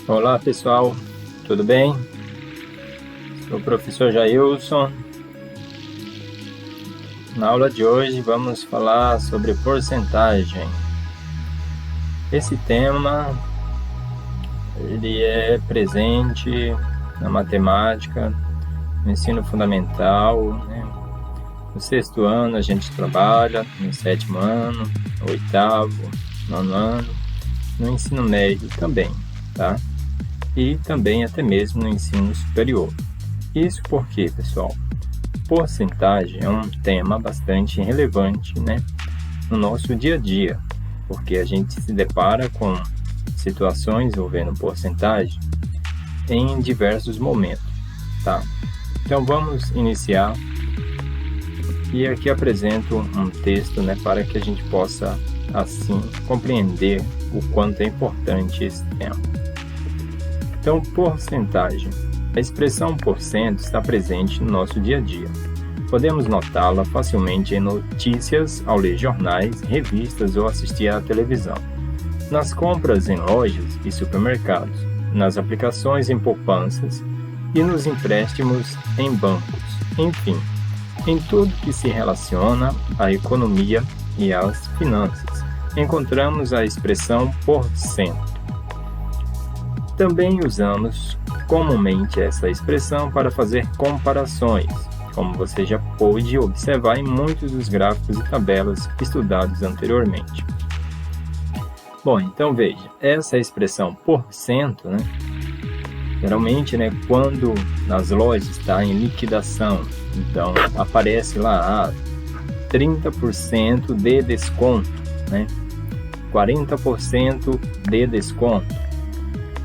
Olá pessoal, tudo bem? Sou o professor Jailson. Na aula de hoje vamos falar sobre porcentagem. Esse tema ele é presente na matemática, no ensino fundamental, né? No 6º ano a gente trabalha, no 7º ano, no 8º, 9º ano, no ensino médio também, tá? E também até mesmo no ensino superior. Isso porque, pessoal, porcentagem é um tema bastante relevante, né, no nosso dia a dia, porque a gente se depara com situações envolvendo porcentagem em diversos momentos, tá? Então vamos iniciar e aqui apresento um texto, né, para que a gente possa assim compreender o quanto é importante esse tema. Então, porcentagem. A expressão porcento está presente no nosso dia a dia. Podemos notá-la facilmente em notícias, ao ler jornais, revistas ou assistir à televisão. Nas compras em lojas e supermercados, nas aplicações em poupanças e nos empréstimos em bancos. Enfim, em tudo que se relaciona à economia e às finanças, encontramos a expressão porcento. Também usamos comumente essa expressão para fazer comparações, como você já pôde observar em muitos dos gráficos e tabelas estudados anteriormente. Bom, então veja, essa expressão porcento, né, geralmente, né, quando nas lojas está em liquidação, então aparece lá 30% de desconto, né, 40% de desconto.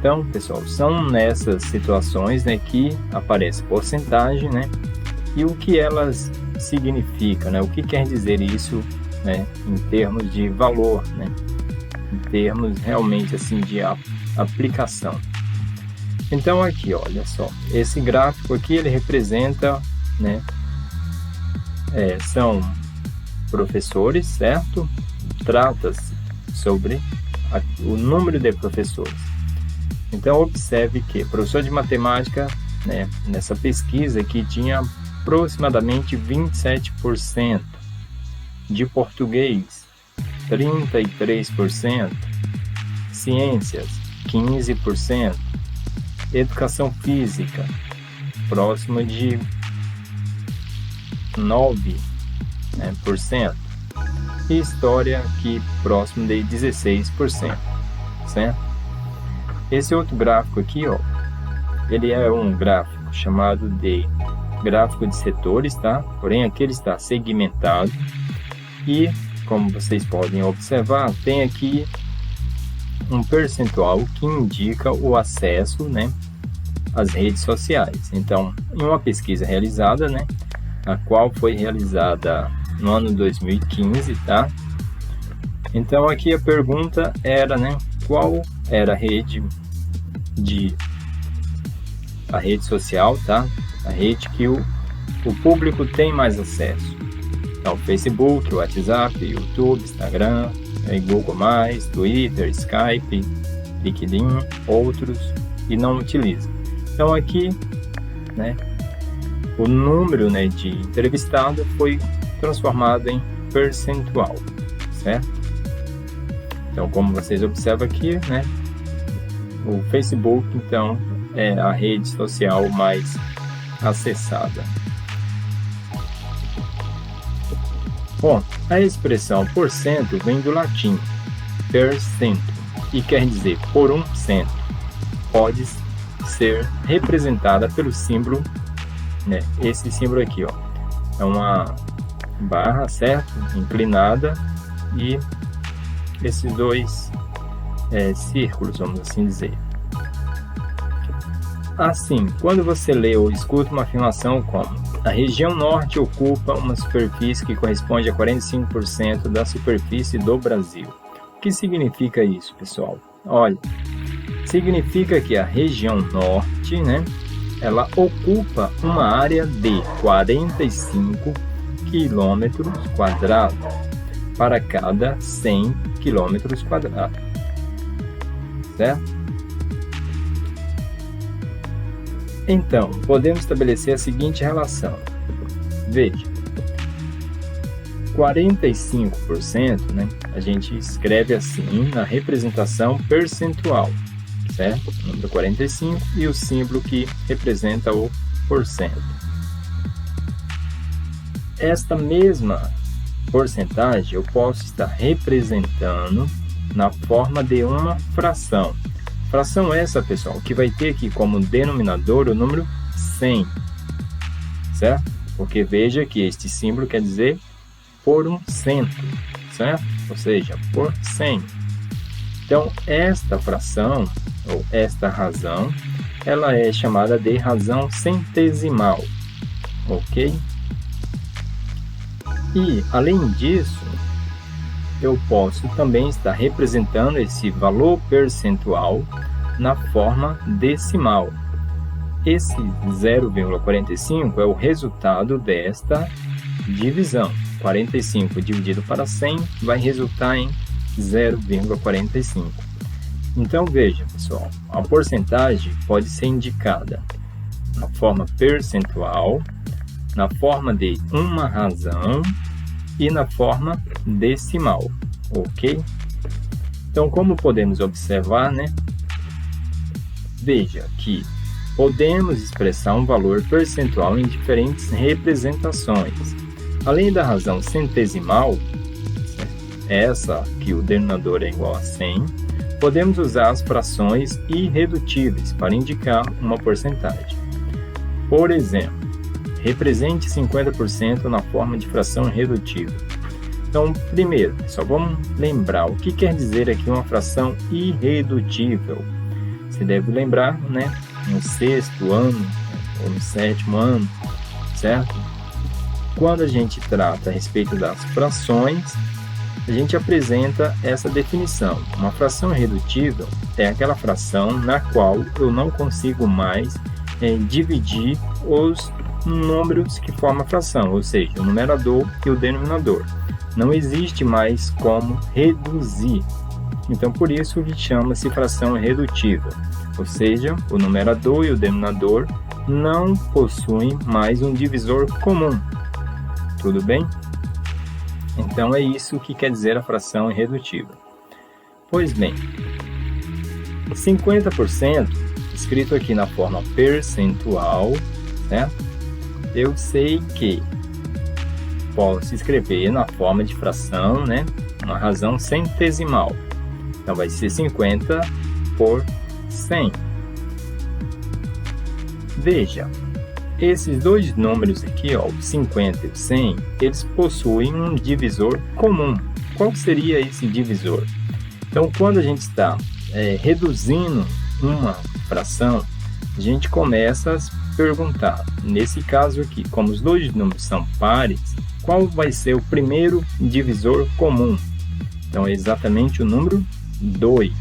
Então, pessoal, são nessas situações, né, que aparece porcentagem, né, e o que elas significam, né, o que quer dizer isso, né, em termos de valor, né, em termos realmente assim de aplicação. Então aqui, olha só, esse gráfico aqui ele representa, né, são professores, certo? Trata-se sobre o número de professores. Então, observe que professor de matemática, né, nessa pesquisa aqui tinha aproximadamente 27%, de português 33%, ciências 15%, educação física próximo de 9%, e história aqui próximo de 16%, certo? Esse outro gráfico aqui, ó, ele é um gráfico chamado de gráfico de setores, tá? Porém, aqui ele está segmentado e, como vocês podem observar, tem aqui um percentual que indica o acesso, né, às redes sociais. Então, em uma pesquisa realizada, né, a qual foi realizada no ano 2015, tá? Então, aqui a pergunta era, né, qual era a rede social, tá? A rede que o público tem mais acesso. Então, Facebook, WhatsApp, YouTube, Instagram, Google+, Twitter, Skype, LinkedIn, outros, e não utiliza. Então, aqui, né, o número, né, de entrevistados foi transformado em percentual, certo? Então, como vocês observam aqui, né, o Facebook, então, é a rede social mais acessada. Bom, a expressão porcento vem do latim percento e quer dizer por 1%. Pode ser representada pelo símbolo, né, esse símbolo aqui, ó, é uma barra, certo? Inclinada, e esses dois círculos, vamos assim dizer. Assim, quando você lê ou escuta uma afirmação como a região norte ocupa uma superfície que corresponde a 45% da superfície do Brasil. O que significa isso, pessoal? Olha, significa que a região norte, né, ela ocupa uma área de 45 quilômetros quadrados para cada 100 quilômetros quadrados, certo? Então, podemos estabelecer a seguinte relação. Veja, 45%, né, a gente escreve assim na representação percentual, certo? O número 45 e o símbolo que representa o porcento. Esta mesma porcentagem eu posso estar representando na forma de uma fração. Fração essa, pessoal, que vai ter aqui como denominador o número 100, certo? Porque veja que este símbolo quer dizer por um cento, certo? Ou seja, por 100. Então, esta fração, ou esta razão, ela é chamada de razão centesimal, ok? E, além disso, eu posso também estar representando esse valor percentual na forma decimal. Esse 0,45 é o resultado desta divisão. 45 dividido para 100 vai resultar em 0,45. Então, veja, pessoal, a porcentagem pode ser indicada na forma percentual, na forma de uma razão e na forma decimal, ok? Então, como podemos observar, né? Veja que podemos expressar um valor percentual em diferentes representações. Além da razão centesimal, essa que o denominador é igual a 100, podemos usar as frações irredutíveis para indicar uma porcentagem. Por exemplo, represente 50% na forma de fração irredutível. Então, primeiro, só vamos lembrar o que quer dizer aqui uma fração irredutível. Você deve lembrar, né, no 6º ano ou no 7º ano, certo? Quando a gente trata a respeito das frações, a gente apresenta essa definição. Uma fração irredutível é aquela fração na qual eu não consigo mais dividir os números que formam a fração, ou seja, o numerador e o denominador. Não existe mais como reduzir. Então, por isso que chama-se fração irredutível. Ou seja, o numerador e o denominador não possuem mais um divisor comum. Tudo bem? Então, é isso que quer dizer a fração irredutível. Pois bem, 50%, escrito aqui na forma percentual, certo? Eu sei que posso escrever na forma de fração, né? Uma razão centesimal. Então, vai ser 50 por 100. Veja, esses dois números aqui, ó, o 50 e o 100, eles possuem um divisor comum. Qual seria esse divisor? Então, quando a gente está reduzindo uma fração, a gente começa a se perguntar, nesse caso aqui, como os dois números são pares, qual vai ser o primeiro divisor comum? Então, é exatamente o número 2.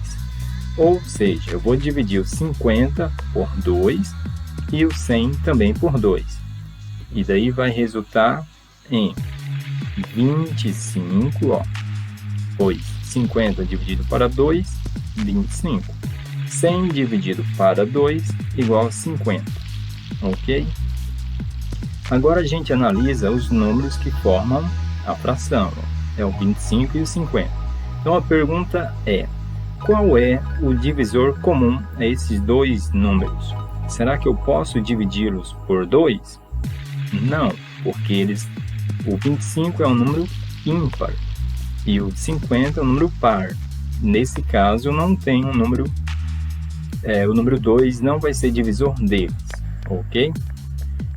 Ou seja, eu vou dividir o 50 por 2 e o 100 também por 2. E daí vai resultar em 25, ó, pois 50 dividido para 2, 25. 100 dividido para 2 igual a 50, ok? Agora a gente analisa os números que formam a fração, é o 25 e o 50. Então a pergunta é, qual é o divisor comum a esses dois números? Será que eu posso dividi-los por 2? Não, porque o 25 é um número ímpar e o 50 é um número par. Nesse caso, não tem um número, o número 2 não vai ser divisor deles, ok?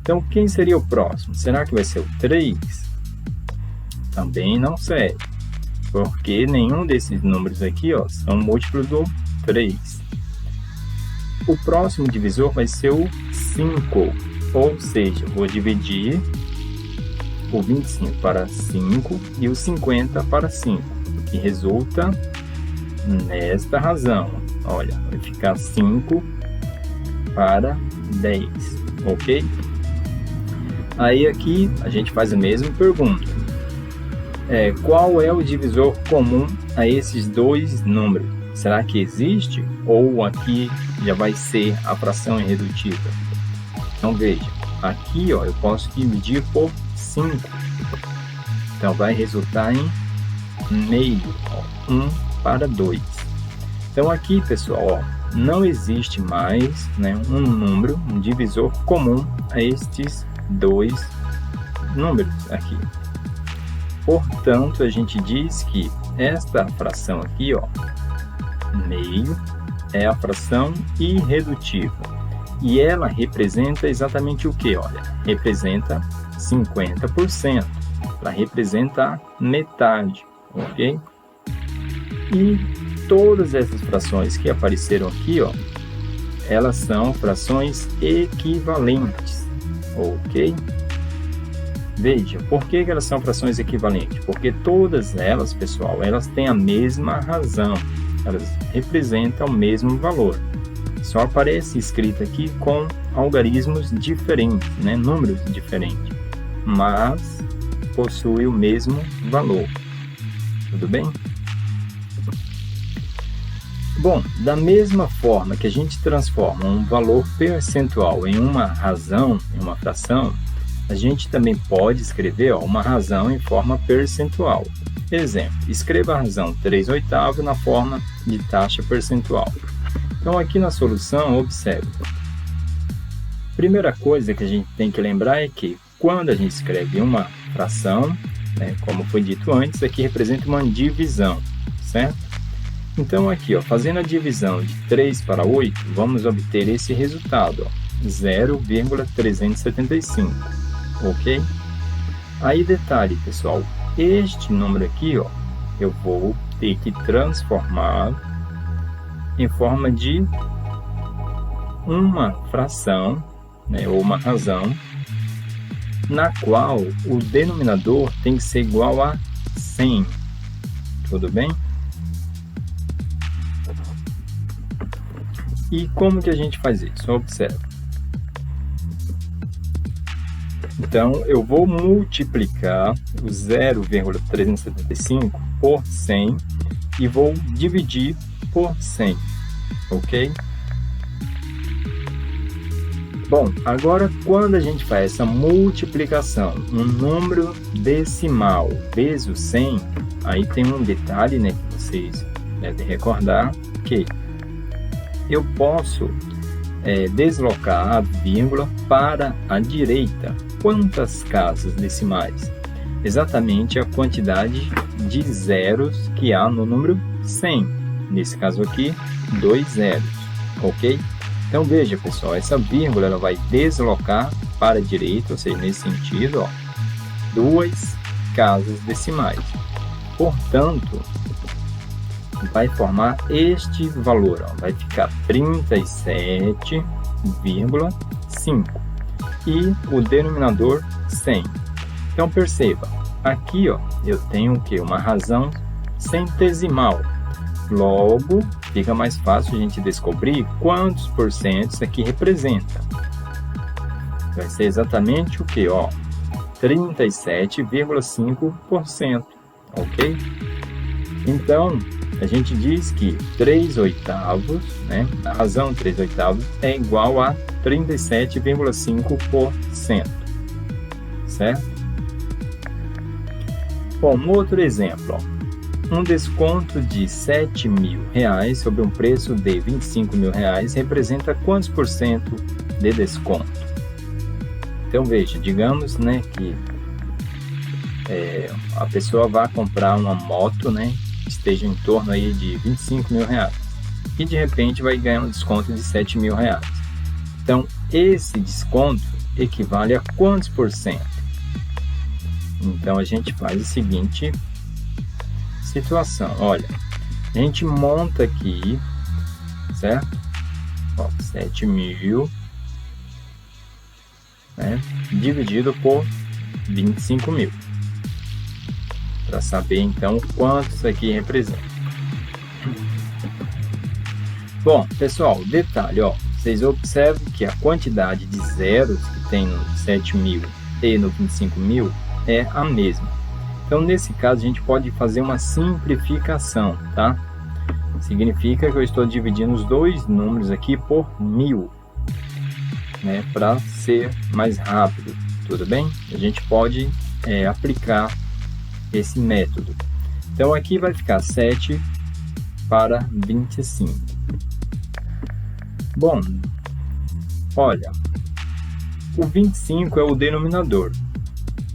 Então, quem seria o próximo? Será que vai ser o 3? Também não sei, porque nenhum desses números aqui, ó, são múltiplos do 3. O próximo divisor vai ser o 5, ou seja, vou dividir o 25 para 5 e o 50 para 5, que resulta nesta razão. Olha, vai ficar 5 para 10, ok? Aí aqui a gente faz a mesma pergunta. Qual é o divisor comum a esses dois números? Será que existe? Ou aqui já vai ser a fração irredutível? Então veja, aqui ó, eu posso dividir por 5. Então vai resultar em meio, ó, 1 para 2. Então aqui, pessoal, ó, não existe mais, né, um número, um divisor comum a estes dois números aqui. Portanto, a gente diz que esta fração aqui, ó, meio, é a fração irredutível. E ela representa exatamente o que? Olha, representa 50%. Ela representa metade, ok? E todas essas frações que apareceram aqui, ó, elas são frações equivalentes, ok? Veja, por que elas são frações equivalentes? Porque todas elas, pessoal, elas têm a mesma razão, elas representam o mesmo valor. Só aparece escrito aqui com algarismos diferentes, né? Números diferentes, mas possui o mesmo valor. Tudo bem? Bom, da mesma forma que a gente transforma um valor percentual em uma razão, em uma fração, a gente também pode escrever, ó, uma razão em forma percentual. Exemplo, escreva a razão 3/8 na forma de taxa percentual. Então, aqui na solução, observe. Primeira coisa que a gente tem que lembrar é que quando a gente escreve uma fração, né, como foi dito antes, aqui representa uma divisão, certo? Então, aqui, ó, fazendo a divisão de 3 para 8, vamos obter esse resultado, ó, 0,375, ok? Aí, detalhe, pessoal, este número aqui, ó, eu vou ter que transformar em forma de uma fração, né, ou uma razão, na qual o denominador tem que ser igual a 100. Tudo bem? E como que a gente faz isso? Observe. Então, eu vou multiplicar o 0,375 por 100 e vou dividir por 100, ok? Bom, agora quando a gente faz essa multiplicação, um número decimal vezes o 100, aí tem um detalhe, né, que vocês devem recordar, que eu posso deslocar a vírgula para a direita. Quantas casas decimais? Exatamente a quantidade de zeros que há no número 100. Nesse caso aqui, 2 zeros, ok? Então veja, pessoal, essa vírgula ela vai deslocar para a direita, ou seja, nesse sentido, ó, 2 casas decimais. Portanto, vai formar este valor, ó, vai ficar 37,5 e o denominador 100. Então perceba, aqui ó, eu tenho o que? Uma razão centesimal. Logo, fica mais fácil a gente descobrir quantos porcentos isso aqui representa. Vai ser exatamente o que? 37,5%, ok? Então, a gente diz que 3/8, né, a razão 3/8 é igual a 37,5%, certo? Bom, um outro exemplo, ó. Um desconto de R$7.000 sobre um preço de R$25.000 representa quantos por cento de desconto? Então veja, digamos, né, que a pessoa vai comprar uma moto, né, esteja em torno aí de R$25.000 e de repente vai ganhar um desconto de R$7.000. Então esse desconto equivale a quantos por cento? Então a gente faz a seguinte situação, olha, a gente monta aqui, certo? 7.000, né, dividido por 25.000, para saber então quanto isso aqui representa. Bom, pessoal, detalhe, ó, vocês observam que a quantidade de zeros que tem no 7.000 e no 25.000 é a mesma. Então, nesse caso, a gente pode fazer uma simplificação, tá? Significa que eu estou dividindo os dois números aqui por 1.000. né, para ser mais rápido, tudo bem? A gente pode aplicar esse método. Então aqui vai ficar 7 para 25. Bom, olha, o 25 é o denominador.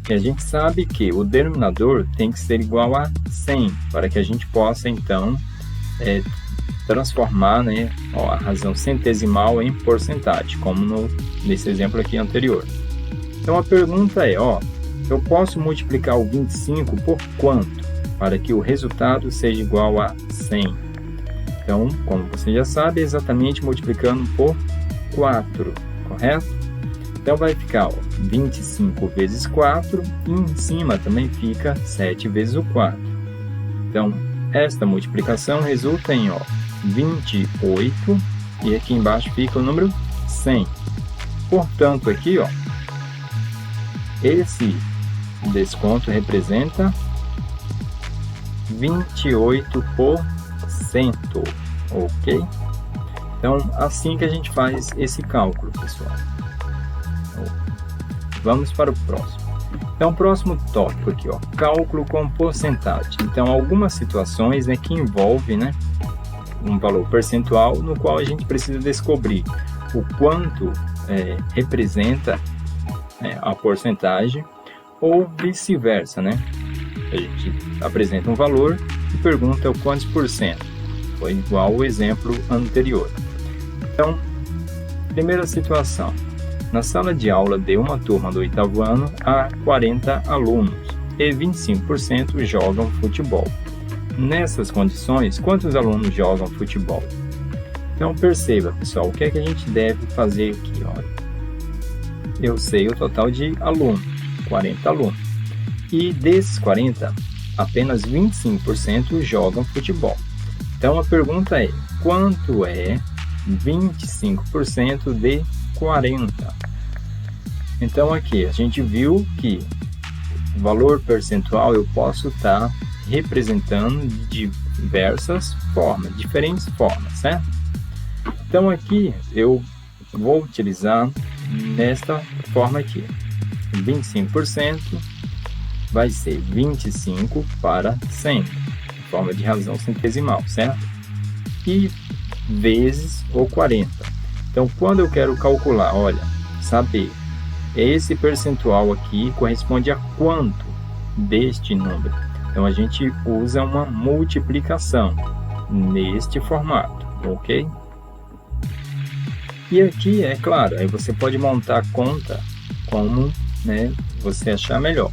E a gente sabe que o denominador tem que ser igual a 100, para que a gente possa, então, transformar, né, a razão centesimal em porcentagem, como nesse exemplo aqui anterior. Então, a pergunta é, eu posso multiplicar o 25 por quanto, para que o resultado seja igual a 100? Então, como você já sabe, é exatamente multiplicando por 4, correto? Então, vai ficar 25 vezes 4, e em cima também fica 7 vezes o 4. Então, esta multiplicação resulta em 28, e aqui embaixo fica o número 100. Portanto, aqui, esse desconto representa 28%, ok? Então, assim que a gente faz esse cálculo, pessoal. Vamos para o próximo. Então, o próximo tópico aqui, cálculo com porcentagem. Então, algumas situações, né, que envolvem, né, um valor percentual no qual a gente precisa descobrir o quanto representa a porcentagem, ou vice-versa, né? A gente apresenta um valor e pergunta o quantos por cento. Foi igual ao exemplo anterior. Então, primeira situação. Na sala de aula de uma turma do 8º ano, há 40 alunos e 25% jogam futebol. Nessas condições, quantos alunos jogam futebol? Então, perceba, pessoal, o que é que a gente deve fazer aqui? Olha, eu sei o total de alunos, 40 alunos. E desses 40, apenas 25% jogam futebol. Então, a pergunta é, quanto é 25% de 40? Então, aqui a gente viu que o valor percentual eu posso estar representando de diversas formas, diferentes formas, certo? Então, aqui eu vou utilizar nesta forma aqui. 25% vai ser 25 para 100, forma de razão centesimal, certo? E vezes o 40. Então, quando eu quero calcular, olha, saber esse percentual aqui corresponde a quanto deste número. Então, a gente usa uma multiplicação neste formato, ok? E aqui, é claro, aí você pode montar a conta como, né, você achar melhor.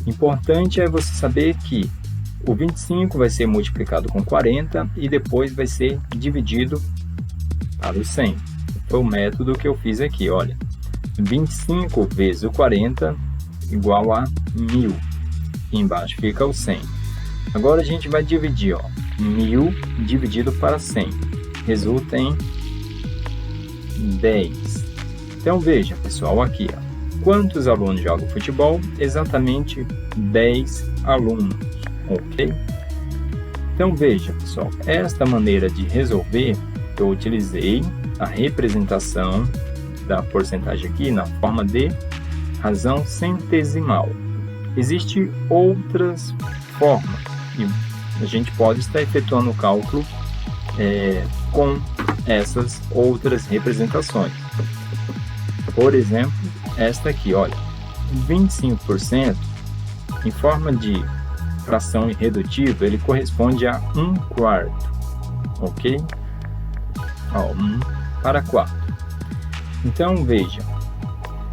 Importante é você saber que o 25 vai ser multiplicado com 40 e depois vai ser dividido para o 100. Foi o método que eu fiz aqui, olha. 25 vezes o 40 igual a 1000. E embaixo fica o 100. Agora a gente vai dividir, 1000 dividido para 100. Resulta em 10. Então veja, pessoal, aqui, quantos alunos jogam futebol? Exatamente 10 alunos, ok? Então veja, pessoal, esta maneira de resolver, eu utilizei a representação da porcentagem aqui na forma de razão centesimal. Existem outras formas e a gente pode estar efetuando o cálculo com essas outras representações. Por exemplo, esta aqui, olha, 25% em forma de fração irredutível, ele corresponde a 1/4, ok? 1 para 4. Então, veja,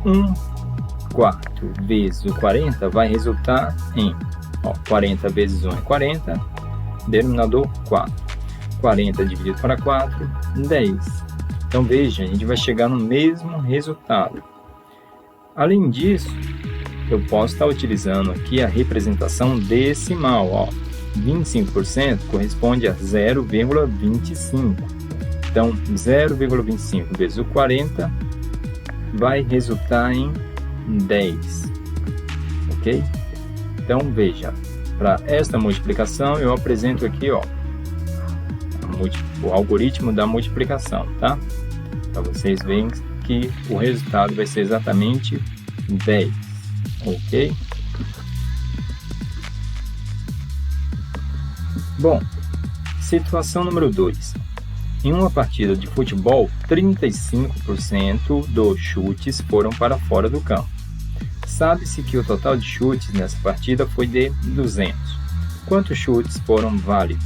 1/4 vezes o 40 vai resultar em 40 vezes 1 é 40, denominador 4. 40 dividido para 4, 10. Então, veja, a gente vai chegar no mesmo resultado. Além disso, eu posso estar utilizando aqui a representação decimal. 25% corresponde a 0,25. Então, 0,25 vezes o 40 vai resultar em 10. Ok? Então, veja, para esta multiplicação, eu apresento aqui o algoritmo da multiplicação, tá? para vocês verem que o resultado vai ser exatamente 10, ok? Bom, situação número 2. Em uma partida de futebol, 35% dos chutes foram para fora do campo. Sabe-se que o total de chutes nessa partida foi de 200. Quantos chutes foram válidos?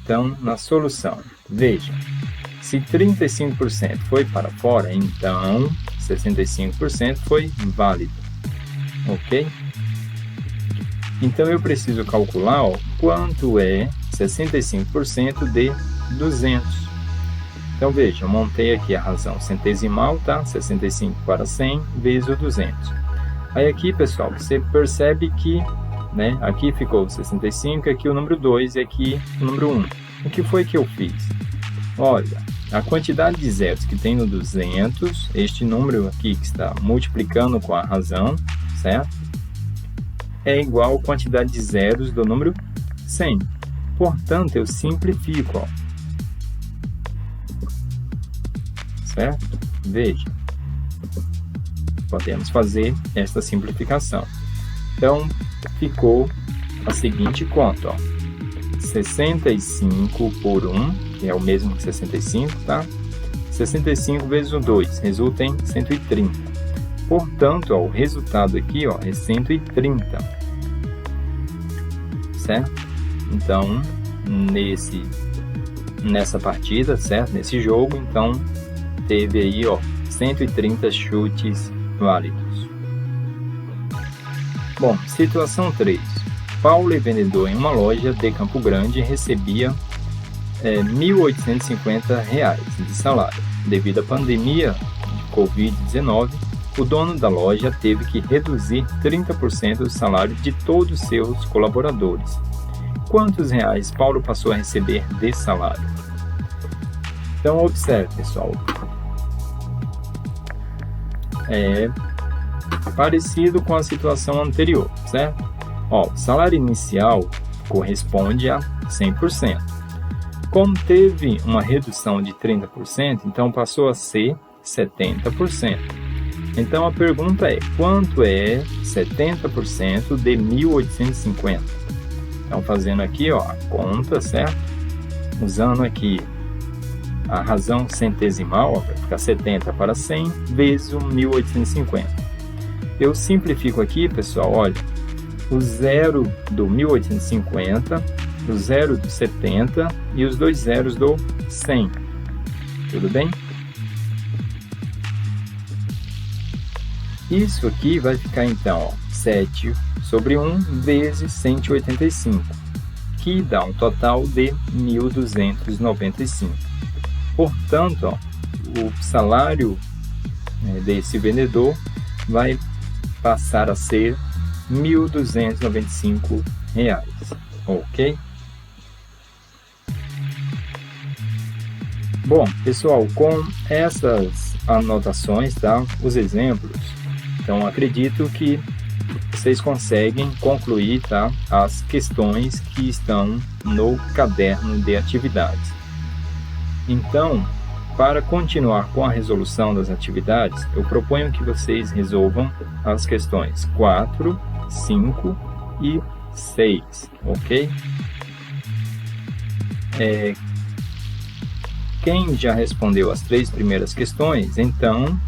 Então, na solução, veja, se 35% foi para fora, então 65% foi válido, ok? Então, eu preciso calcular quanto é 65% de 200. Então, veja, eu montei aqui a razão centesimal, tá? 65 para 100 vezes o 200. Aí aqui, pessoal, você percebe que, né, aqui ficou 65, aqui o número 2 e aqui o número 1. O que foi que eu fiz? Olha, a quantidade de zeros que tem no 200, este número aqui que está multiplicando com a razão, certo? É igual à quantidade de zeros do número 100. Portanto, eu simplifico, ó. Certo? Veja, podemos fazer esta simplificação. Então, ficou a seguinte conta, ó. 65 por 1, que é o mesmo que 65, tá? 65 vezes o 2, resulta em 130. Portanto, ó, o resultado aqui, ó, é 130. Certo? Então, nessa partida, certo? Nesse jogo, então, teve aí, ó, 130 chutes válidos. Bom, situação 3. Paulo é vendedor em uma loja de Campo Grande e recebia R$ 1.850 de salário. Devido à pandemia de Covid-19, o dono da loja teve que reduzir 30% do salário de todos os seus colaboradores. Quantos reais Paulo passou a receber de salário? Então, observe, pessoal. É parecido com a situação anterior, certo? Ó, o salário inicial corresponde a 100%. Como teve uma redução de 30%, então passou a ser 70%. Então a pergunta é, quanto é 70% de 1.850? Então fazendo aqui, ó, a conta, certo? Usando aqui a razão centesimal, ó, vai ficar 70 para 100 vezes o 1.850. Eu simplifico aqui, pessoal, olha, o zero do 1.850, o zero do 70 e os dois zeros do 100. Tudo bem? Isso aqui vai ficar então, ó, 7 sobre 1 vezes 185, que dá um total de 1.295. Portanto, ó, o salário desse vendedor vai passar a ser R$ 1.295, ok? Bom, pessoal, com essas anotações, tá? Os exemplos, então acredito que vocês conseguem concluir, tá? As questões que estão no caderno de atividades. Então, para continuar com a resolução das atividades, eu proponho que vocês resolvam as questões 4, 5 e 6, ok? Quem já respondeu as 3 primeiras questões, então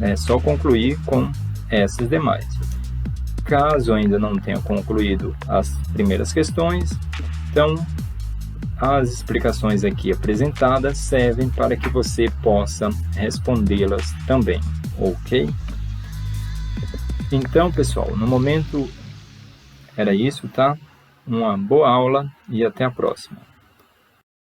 é só concluir com essas demais. Caso ainda não tenha concluído as primeiras questões, então as explicações aqui apresentadas servem para que você possa respondê-las também, ok? Então, pessoal, no momento era isso, tá? Uma boa aula e até a próxima.